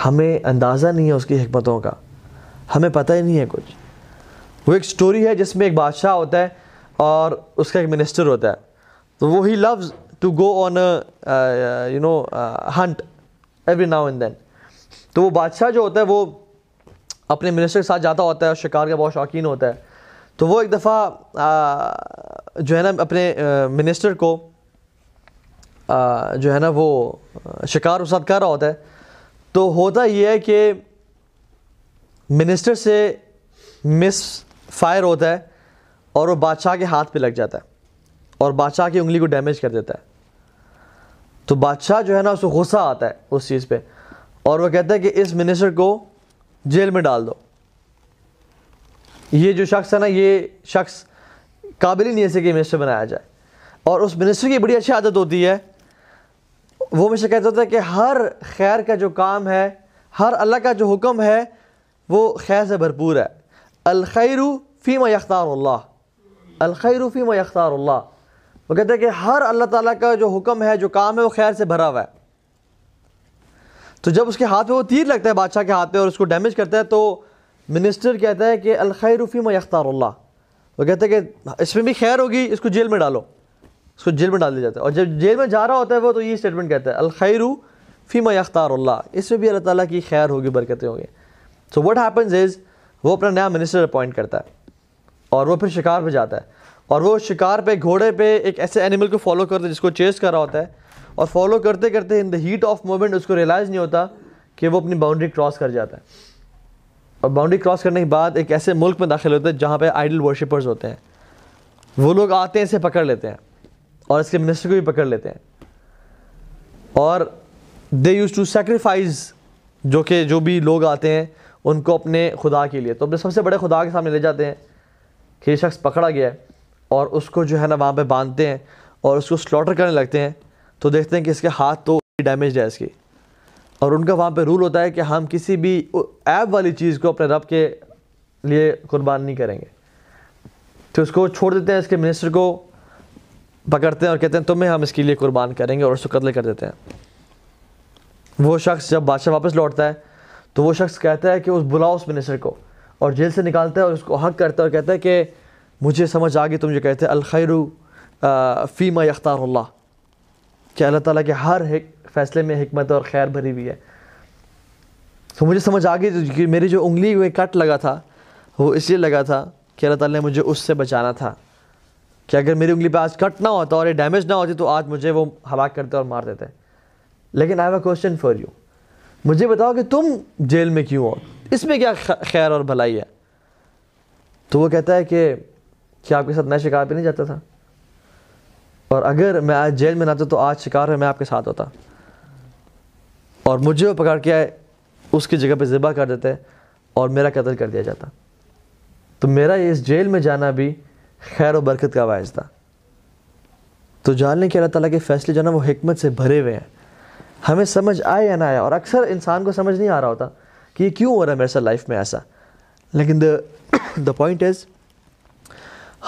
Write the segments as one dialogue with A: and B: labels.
A: ہمیں اندازہ نہیں ہے اس کی حکمتوں کا، ہمیں پتہ ہی نہیں ہے کچھ. وہ ایک سٹوری ہے جس میں ایک بادشاہ ہوتا ہے اور اس کا ایک منسٹر ہوتا ہے. تو وہ he loves to go on hunt every now and then. تو وہ بادشاہ جو ہوتا ہے وہ اپنے منسٹر کے ساتھ جاتا ہوتا ہے اور شکار کا بہت شوقین ہوتا ہے. تو وہ ایک دفعہ جو ہے نا اپنے منسٹر کو جو ہے نا وہ شکار اس ساتھ کر رہا ہوتا ہے. تو ہوتا یہ ہے کہ منسٹر سے مس فائر ہوتا ہے اور وہ بادشاہ کے ہاتھ پہ لگ جاتا ہے اور بادشاہ کی انگلی کو ڈیمیج کر دیتا ہے. تو بادشاہ جو ہے نا اس کو غصہ آتا ہے اس چیز پہ اور وہ کہتا ہے کہ اس منسٹر کو جیل میں ڈال دو. یہ جو شخص ہے نا یہ شخص قابل ہی نہیں ہے کہ منسٹر بنایا جائے. اور اس منسٹر کی بڑی اچھی عادت ہوتی ہے، وہ ہمیشہ کہتا ہوتا ہے کہ ہر خیر کا جو کام ہے، ہر اللہ کا جو حکم ہے وہ خیر سے بھرپور ہے. الخیر فیما یختار اللہ، الخیر فیما یختار اللہ. وہ کہتے ہیں کہ ہر اللہ تعالیٰ کا جو حکم ہے، جو کام ہے، وہ خیر سے بھرا ہوا ہے. تو جب اس کے ہاتھ پہ وہ تیر لگتا ہے بادشاہ کے ہاتھ پہ اور اس کو ڈیمیج کرتا ہے تو منسٹر کہتا ہے کہ الخیر فیما یختار اللہ. وہ کہتے ہیں کہ اس میں بھی خیر ہوگی، اس کو جیل میں ڈالو. اس کو جیل میں ڈال دیا جاتا ہے اور جب جیل میں جا رہا ہوتا ہے وہ تو یہ اسٹیٹمنٹ کہتا ہے الخیر فیما یختار اللہ، اس میں بھی اللہ تعالیٰ کی خیر ہوگی، برکتیں ہوں گی. سو واٹ ہیپنز از وہ اپنا نیا منسٹر اپوائنٹ کرتا ہے اور وہ پھر شکار پہ جاتا ہے اور وہ شکار پہ گھوڑے پہ ایک ایسے اینیمل کو فالو کرتا ہے جس کو چیز کر رہا ہوتا ہے اور فالو کرتے کرتے ان دا ہیٹ آف مومنٹ اس کو ریئلائز نہیں ہوتا کہ وہ اپنی باؤنڈری کراس کر جاتا ہے. اور باؤنڈری کراس کرنے کے بعد ایک ایسے ملک میں داخل ہوتا ہے جہاں پہ آئیڈل ورشپرز ہوتے ہیں. وہ لوگ آتے ہیں، اسے پکڑ لیتے ہیں اور اس کے منسٹر کو بھی پکڑ لیتے ہیں اور دے یوز ٹو سیکریفائز جو بھی لوگ آتے ہیں ان کو اپنے خدا کے لیے. تو اپنے سب سے بڑے خدا کے سامنے لے جاتے ہیں کہ یہ شخص پکڑا گیا ہے اور اس کو جو ہے نا وہاں پہ باندھتے ہیں اور اس کو سلاٹر کرنے لگتے ہیں. تو دیکھتے ہیں کہ اس کے ہاتھ تو ڈیمیج ہے اس کی، اور ان کا وہاں پہ رول ہوتا ہے کہ ہم کسی بھی ایب والی چیز کو اپنے رب کے لیے قربان نہیں کریں گے. تو اس کو چھوڑ دیتے ہیں، اس کے منسٹر کو پکڑتے ہیں اور کہتے ہیں تمہیں ہم اس کے لیے قربان کریں گے اور اس کو قتل کر دیتے ہیں. وہ شخص جب بادشاہ واپس لوٹتا ہے تو وہ شخص کہتا ہے کہ بلاؤ اس منسٹر کو، اور جیل سے نکالتا ہے اور اس کو حق کرتا ہے اور کہتا ہے کہ مجھے سمجھ آ گئی تم جو کہتے ہیں الخیر فیما یختار اللہ، کہ اللہ تعالیٰ کے ہر فیصلے میں حکمت اور خیر بھری ہوئی ہے. تو مجھے سمجھ آ گئی کہ میری جو انگلی میں کٹ لگا تھا وہ اس لیے لگا تھا کہ اللہ تعالیٰ نے مجھے اس سے بچانا تھا، کہ اگر میری انگلی پہ آج کٹ نہ ہوتا اور یہ ڈیمیج نہ ہوتی تو آج مجھے وہ ہلاک کرتے اور مار دیتے. لیکن I have a question for you, مجھے بتاؤ کہ تم جیل میں کیوں ہو، اس میں کیا خیر اور بھلائی ہے؟ تو وہ کہتا ہے کہ کیا آپ کے ساتھ میں شکار پہ نہیں جاتا تھا، اور اگر میں آج جیل میں نہ تھا تو آج شکار میں آپ کے ساتھ ہوتا اور مجھے وہ پکڑ کے اس کی جگہ پہ ذبح کر دیتے اور میرا قتل کر دیا جاتا. تو میرا اس جیل میں جانا بھی خیر و برکت کا باعث تھا. تو جان لیں کہ اللہ تعالیٰ کے فیصلے جو ہے نا وہ حکمت سے بھرے ہوئے ہیں، ہمیں سمجھ آئے یا نہ آئے. اور اکثر انسان کو سمجھ نہیں آ رہا ہوتا کہ یہ کیوں ہو رہا ہے میرے ساتھ لائف میں ایسا. لیکن دا پوائنٹ از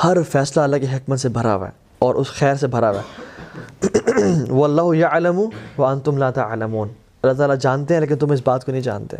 A: ہر فیصلہ اللہ کی حکمت سے بھرا ہوا ہے اور اس خیر سے بھرا ہوا ہے. واللہ یعلم وانتم لا تعلمون، اللہ تعالیٰ جانتے ہیں لیکن تم اس بات کو نہیں جانتے.